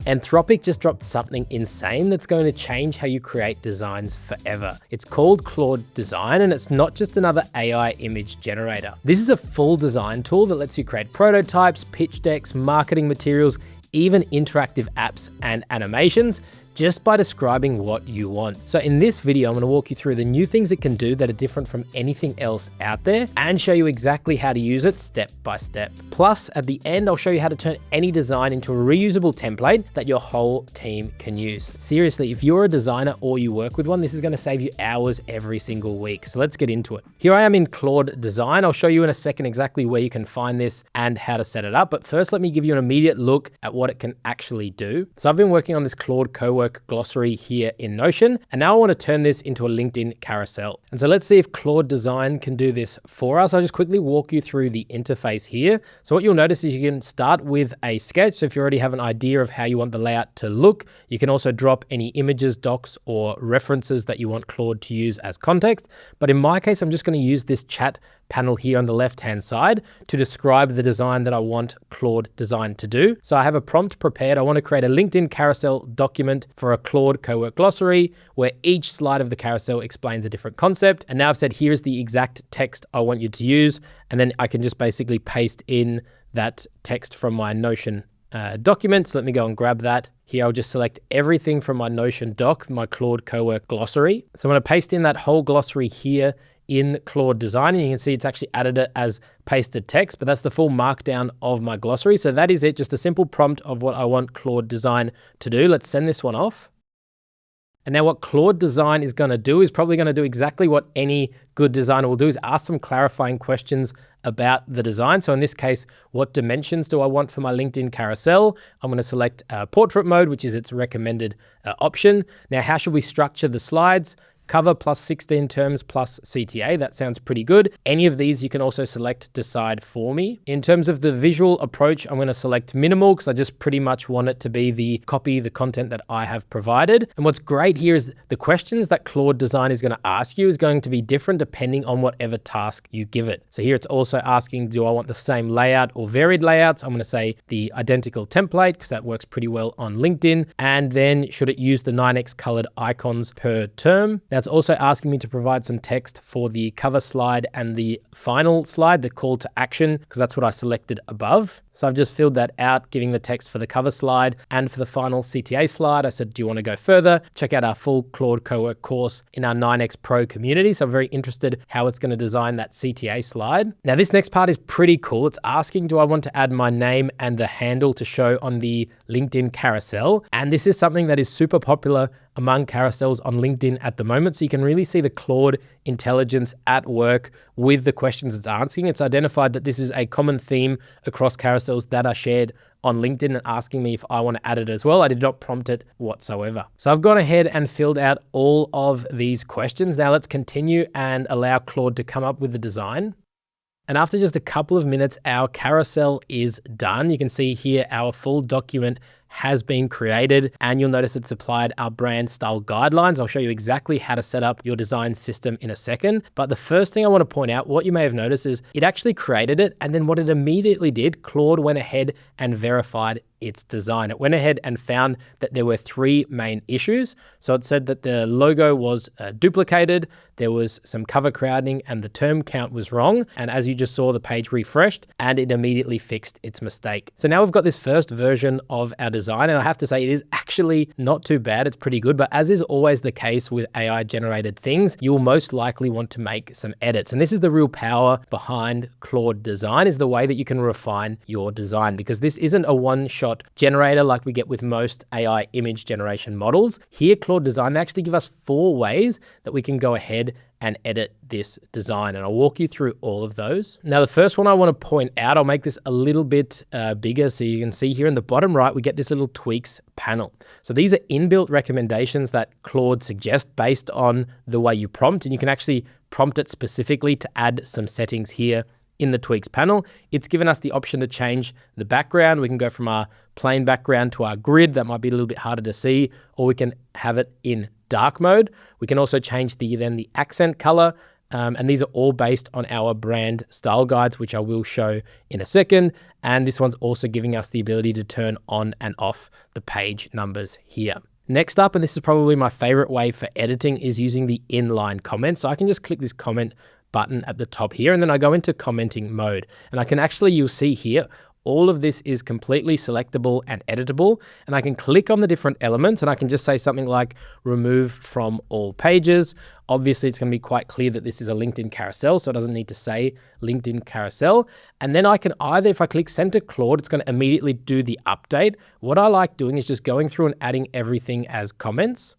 Anthropic just dropped something insane that's going to change how you create designs forever. It's called Claude Design, and it's not just another AI image generator. This is a full design tool that lets you create prototypes, pitch decks, marketing materials, even interactive apps and animations, just by describing what you want. So in this video, I'm going to walk you through the new things it can do that are different from anything else out there and show you exactly how to use it step by step. Plus, at the end, I'll show you how to turn any design into a reusable template that your whole team can use. Seriously, if you're a designer or you work with one, this is going to save you hours every single week. So let's get into it. Here I am in Claude Design. I'll show you in a second exactly where you can find this and how to set it up. But first, let me give you an immediate look at what it can actually do. So I've been working on this Claude Cowork glossary here in Notion, and now I want to turn this into a LinkedIn carousel. And so let's see if Claude Design can do this for us. I'll just quickly walk you through the interface here. So what you'll notice is you can start with a sketch. So if you already have an idea of how you want the layout to look, you can also drop any images, docs, or references that you want Claude to use as context. But in my case, I'm just going to use this chat panel here on the left-hand side to describe the design that I want Claude Design to do. So I have a prompt prepared. I want to create a LinkedIn carousel document for a Claude Cowork glossary where each slide of the carousel explains a different concept. And now I've said, here's the exact text I want you to use. And then I can just basically paste in that text from my Notion document. So let me go and grab that. Here, I'll just select everything from my Notion doc, my Claude Cowork glossary. So I'm going to paste in that whole glossary here in Claude Design, and you can see it's actually added it as pasted text, but that's the full markdown of my glossary. So that is it, just a simple prompt of what I want Claude Design to do. Let's send this one off. And now what Claude Design is going to do is probably going to do exactly what any good designer will do, is ask some clarifying questions about the design. So in this case, what dimensions do I want for my LinkedIn carousel? I'm going to select portrait mode, which is its recommended option. Now, how should we structure the slides? Cover plus 16 terms plus CTA. That sounds pretty good. Any of these you can also select decide for me. In terms of the visual approach, I'm going to select minimal because I just pretty much want it to be the content that I have provided. And what's great here is the questions that Claude Design is going to ask you is going to be different depending on whatever task you give it. So here it's also asking, do I want the same layout or varied layouts? I'm going to say the identical template because that works pretty well on LinkedIn. And then should it use the 9x colored icons per term? Now, it's also asking me to provide some text for the cover slide and the final slide, the call to action, because that's what I selected above. So I've just filled that out, giving the text for the cover slide and for the final CTA slide. I said, do you want to go further? Check out our full Claude Cowork course in our 9x Pro community. So I'm very interested how it's going to design that CTA slide. Now, this next part is pretty cool. It's asking, do I want to add my name and the handle to show on the LinkedIn carousel? And this is something that is super popular among carousels on LinkedIn at the moment. So you can really see the Claude intelligence at work with the questions it's asking. It's identified that this is a common theme across carousels that are shared on LinkedIn and asking me if I want to add it as well. I did not prompt it whatsoever. So I've gone ahead and filled out all of these questions. Now let's continue and allow Claude to come up with the design. And after just a couple of minutes, our carousel is done. You can see here our full document has been created, and you'll notice it's applied our brand style guidelines. I'll show you exactly how to set up your design system in a second. But the first thing I want to point out, what you may have noticed is it actually created it, and then what it immediately did, Claude went ahead and verified its design. It went ahead and found that there were three main issues. So it said that the logo was duplicated, there was some cover crowding, and the term count was wrong. And as you just saw, the page refreshed and it immediately fixed its mistake. So now we've got this first version of our design, and I have to say it is actually not too bad. It's pretty good, but as is always the case with AI generated things, you will most likely want to make some edits. And this is the real power behind Claude Design, is the way that you can refine your design, because this isn't a one-shot generator like we get with most AI image generation models. Here, Claude Design, they actually give us 4 ways that we can go ahead and edit this design. And I'll walk you through all of those. Now, the first one I want to point out, I'll make this a little bit bigger so you can see here in the bottom right, we get this little tweaks panel. So these are inbuilt recommendations that Claude suggests based on the way you prompt, and you can actually prompt it specifically to add some settings here in the tweaks panel. It's given us the option to change the background. We can go from our plain background to our grid. That might be a little bit harder to see, or we can have it in dark mode. We can also change the accent color And these are all based on our brand style guides, which I will show in a second. And this one's also giving us the ability to turn on and off the page numbers here. Next up, and this is probably my favorite way for editing, is using the inline comments. So I can just click this comment button at the top here, and then I go into commenting mode. And I can actually, you'll see here, all of this is completely selectable and editable, and I can click on the different elements and I can just say something like remove from all pages. Obviously, it's going to be quite clear that this is a LinkedIn carousel, so it doesn't need to say LinkedIn carousel. And then I can either, if I click send to Claude, it's going to immediately do the update. What I like doing is just going through and adding everything as comments.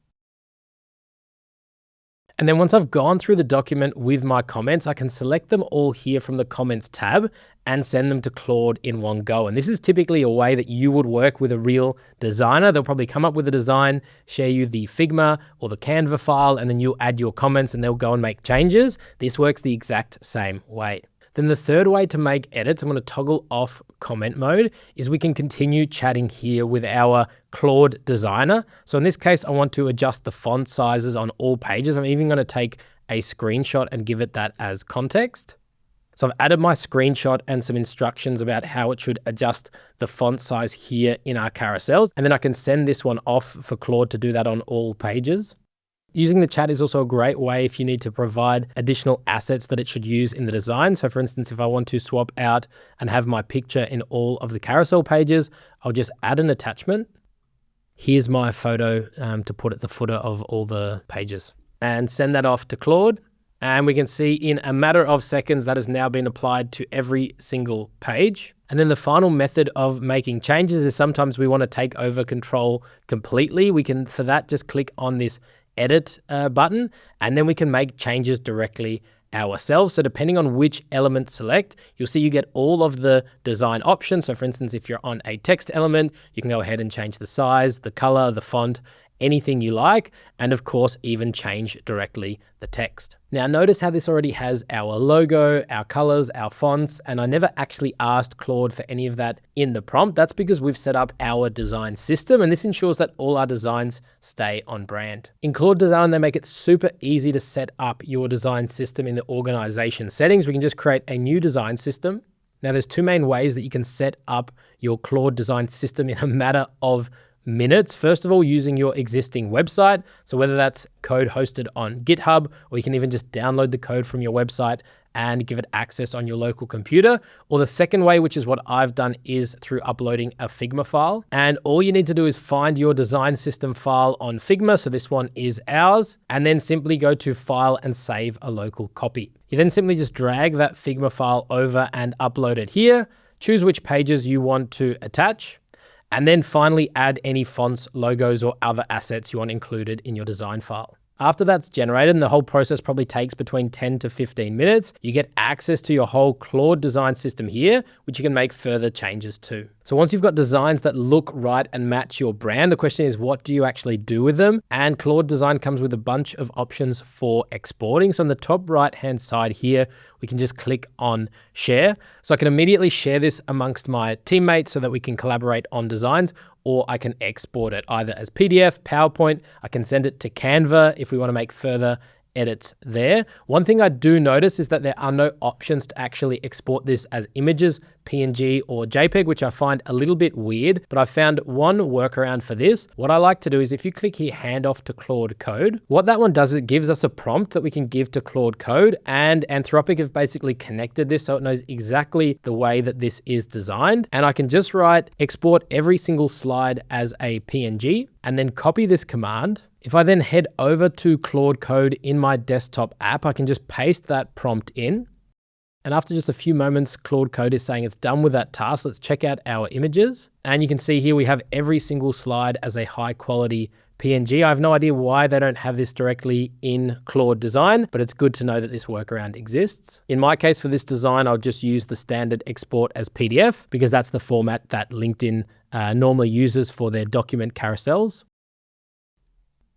And then once I've gone through the document with my comments, I can select them all here from the comments tab and send them to Claude in one go. And this is typically a way that you would work with a real designer. They'll probably come up with a design, share you the Figma or the Canva file, and then you'll add your comments and they'll go and make changes. This works the exact same way. Then the third way to make edits, I'm going to toggle off comment mode, is we can continue chatting here with our Claude designer. So in this case, I want to adjust the font sizes on all pages. I'm even going to take a screenshot and give it that as context. So I've added my screenshot and some instructions about how it should adjust the font size here in our carousels. And then I can send this one off for Claude to do that on all pages. Using the chat is also a great way if you need to provide additional assets that it should use in the design. So for instance, if I want to swap out and have my picture in all of the carousel pages, I'll just add an attachment. Here's my photo to put at the footer of all the pages and send that off to Claude. And we can see in a matter of seconds that has now been applied to every single page. And then the final method of making changes is sometimes we want to take over control completely. We can, for that, just click on this edit button, and then we can make changes directly ourselves. So depending on which element select, you'll see you get all of the design options. So for instance, if you're on a text element, you can go ahead and change the size, the color, the font, anything you like, and of course, even change directly the text. Now notice how this already has our logo, our colors, our fonts, and I never actually asked Claude for any of that in the prompt. That's because we've set up our design system, and this ensures that all our designs stay on brand. In Claude Design, they make it super easy to set up your design system in the organization settings. We can just create a new design system. Now there's two main ways that you can set up your Claude design system in a matter of minutes. First of all, using your existing website. So whether that's code hosted on GitHub, or you can even just download the code from your website and give it access on your local computer. Or the second way, which is what I've done, is through uploading a Figma file. And all you need to do is find your design system file on Figma. So this one is ours, and then simply go to File and save a local copy. You then simply just drag that Figma file over and upload it here. Choose which pages you want to attach. And then finally add any fonts, logos, or other assets you want included in your design file. After that's generated, and the whole process probably takes between 10 to 15 minutes, you get access to your whole Claude design system here, which you can make further changes to. So once you've got designs that look right and match your brand, the question is, what do you actually do with them? And Claude Design comes with a bunch of options for exporting. So on the top right-hand side here, we can just click on share. So I can immediately share this amongst my teammates so that we can collaborate on designs, or I can export it either as PDF, PowerPoint. I can send it to Canva if we want to make further edits there. One thing I do notice is that there are no options to actually export this as images, PNG or JPEG, which I find a little bit weird, but I found one workaround for this. What I like to do is if you click here, hand off to Claude Code, what that one does is it gives us a prompt that we can give to Claude Code, and Anthropic have basically connected this so it knows exactly the way that this is designed. And I can just write export every single slide as a PNG and then copy this command. If I then head over to Claude Code in my desktop app, I can just paste that prompt in. And after just a few moments, Claude Code is saying it's done with that task. Let's check out our images. And you can see here we have every single slide as a high quality PNG. I have no idea why they don't have this directly in Claude Design, but it's good to know that this workaround exists. In my case for this design, I'll just use the standard export as PDF because that's the format that LinkedIn normally uses for their document carousels.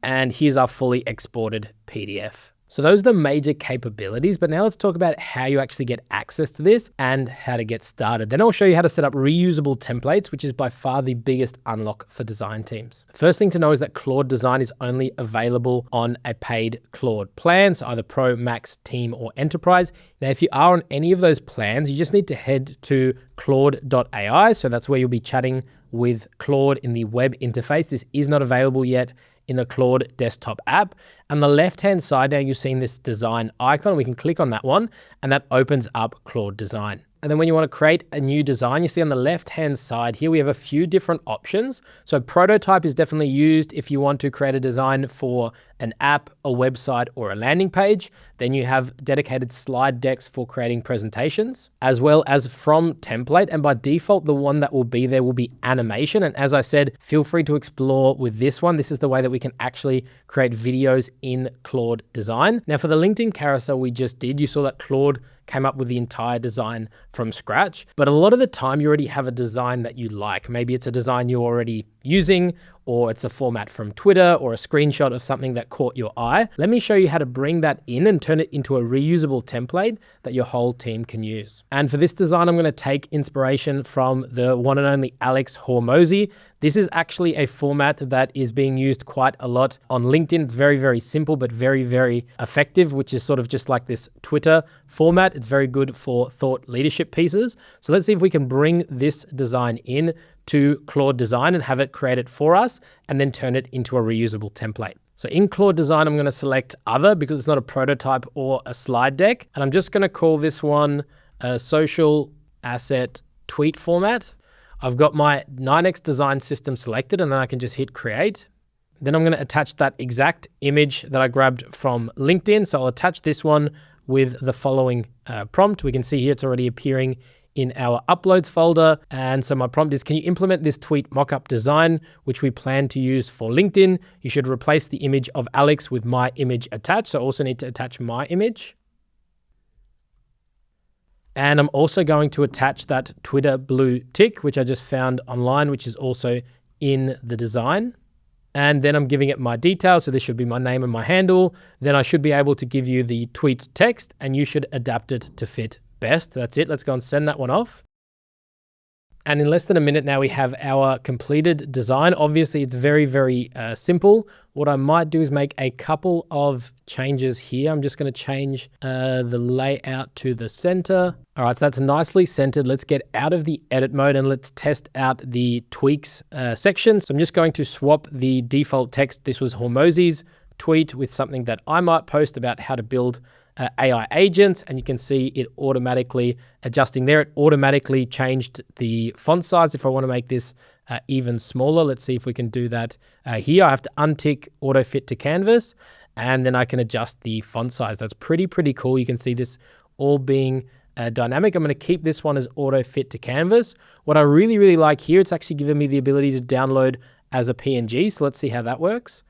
And here's our fully exported PDF. So those are the major capabilities, but now let's talk about how you actually get access to this and how to get started. Then I'll show you how to set up reusable templates, which is by far the biggest unlock for design teams. First thing to know is that Claude Design is only available on a paid Claude plan, so either Pro, Max, Team, or Enterprise. Now, if you are on any of those plans, you just need to head to claude.ai. So that's where you'll be chatting with Claude in the web interface. This is not available yet in the Claude desktop app. On the left-hand side now, you've seen this design icon. We can click on that one, and that opens up Claude Design. And then when you want to create a new design, you see on the left-hand side here, we have a few different options. So prototype is definitely used if you want to create a design for an app, a website, or a landing page. Then you have dedicated slide decks for creating presentations, as well as from template. And by default, the one that will be there will be animation. And as I said, feel free to explore with this one. This is the way that we can actually create videos in Claude Design. Now for the LinkedIn carousel we just did, you saw that Claude came up with the entire design from scratch. But a lot of the time you already have a design that you like. Maybe it's a design you're already using, or it's a format from Twitter or a screenshot of something that caught your eye. Let me show you how to bring that in and turn it into a reusable template that your whole team can use. And for this design, I'm going to take inspiration from the one and only Alex Hormozi. This is actually a format that is being used quite a lot on LinkedIn. It's very, very simple, but very, very effective, which is sort of just like this Twitter format. It's very good for thought leadership pieces. So let's see if we can bring this design in to Claude Design and have it create it for us and then turn it into a reusable template. So in Claude Design, I'm going to select other because it's not a prototype or a slide deck. And I'm just going to call this one a social asset tweet format. I've got my 9x design system selected, and then I can just hit create. Then I'm going to attach that exact image that I grabbed from LinkedIn. So I'll attach this one with the following prompt. We can see here it's already appearing in our uploads folder. And so my prompt is, can you implement this tweet mockup design, which we plan to use for LinkedIn? You should replace the image of Alex with my image attached. So I also need to attach my image. And I'm also going to attach that Twitter blue tick, which I just found online, which is also in the design. And then I'm giving it my details. So this should be my name and my handle. Then I should be able to give you the tweet text, and you should adapt it to fit best. That's it. Let's go and send that one off. And in less than a minute now, we have our completed design. Obviously, it's very, very simple. What I might do is make a couple of changes here. I'm just going to change the layout to the center. All right, so that's nicely centered. Let's get out of the edit mode and let's test out the tweaks section. So I'm just going to swap the default text. This was Hormozi's tweet with something that I might post about how to build AI agents, and you can see it automatically adjusting there. It automatically changed the font size. If I want to make this even smaller, let's see if we can do that here. I have to untick auto fit to canvas, and then I can adjust the font size. That's pretty cool. You can see this all being dynamic. I'm going to keep this one as auto fit to canvas. What I really like here, it's actually giving me the ability to download as a PNG. So let's see how that works.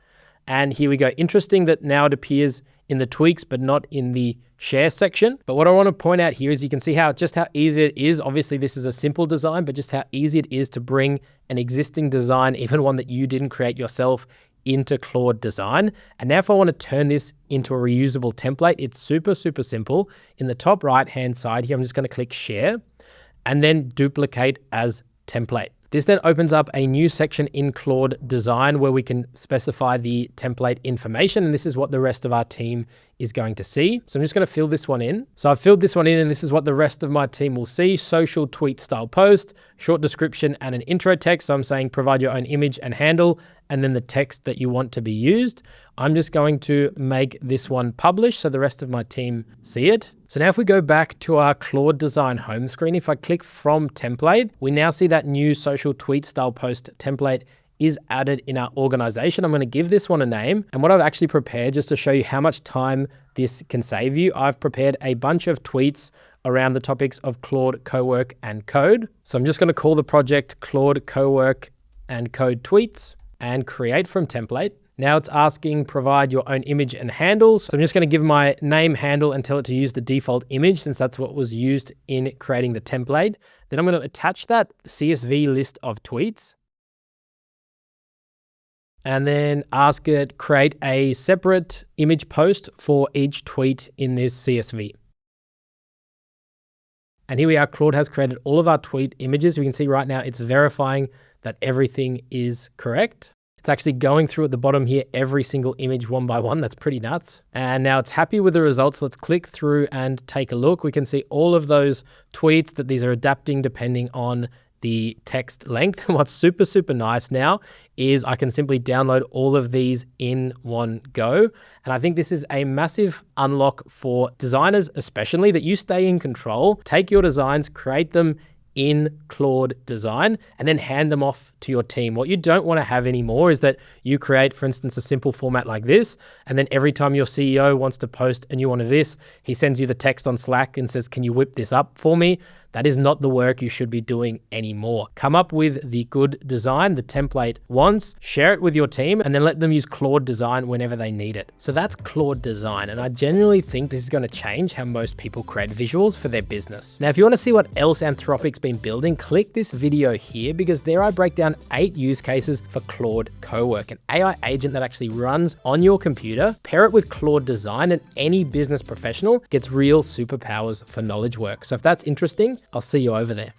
And here we go. Interesting that now it appears in the tweaks, but not in the share section. But what I want to point out here is you can see just how easy it is. Obviously, this is a simple design, but just how easy it is to bring an existing design, even one that you didn't create yourself, into Claude Design. And now if I want to turn this into a reusable template, it's super simple. In the top right-hand side here, I'm just going to click share and then duplicate as template. This then opens up a new section in Claude Design where we can specify the template information, and this is what the rest of our team is going to see. So I'm just going to fill this one in. So I've filled this one in, and this is what the rest of my team will see. Social tweet style post, short description, and an intro text. So I'm saying provide your own image and handle, and then the text that you want to be used. I'm just going to make this one publish so the rest of my team see it. So now if we go back to our Claude Design home screen, if I click from template, we now see that new social tweet style post template is added in our organization. I'm going to give this one a name. And what I've actually prepared, just to show you how much time this can save you, I've prepared a bunch of tweets around the topics of Claude Cowork and Code. So I'm just going to call the project Claude Cowork and Code Tweets and create from template. Now it's asking provide your own image and handles. So I'm just going to give my name, handle, and tell it to use the default image since that's what was used in creating the template. Then I'm going to attach that CSV list of tweets. and then ask it create a separate image post for each tweet in this CSV. And here we are, Claude has created all of our tweet images. We can see right now it's verifying that everything is correct. It's actually going through at the bottom here, every single image one by one. That's pretty nuts. And now it's happy with the results. Let's click through and take a look. We can see all of those tweets that these are adapting depending on the text length. And what's super, super nice now is I can simply download all of these in one go. And I think this is a massive unlock for designers, especially, that you stay in control, take your designs, create them in Claude Design, and then hand them off to your team. What you don't want to have anymore is that you create, for instance, a simple format like this, and then every time your CEO wants to post a new one of this, he sends you the text on Slack and says, can you whip this up for me? That is not the work you should be doing anymore. Come up with the good design, the template once, share it with your team, and then let them use Claude Design whenever they need it. So that's Claude Design, and I genuinely think this is going to change how most people create visuals for their business. Now, if you want to see what else Anthropic's been building, click this video here, because there I break down 8 use cases for Claude Cowork, an AI agent that actually runs on your computer. Pair it with Claude Design, and any business professional gets real superpowers for knowledge work. So if that's interesting, I'll see you over there.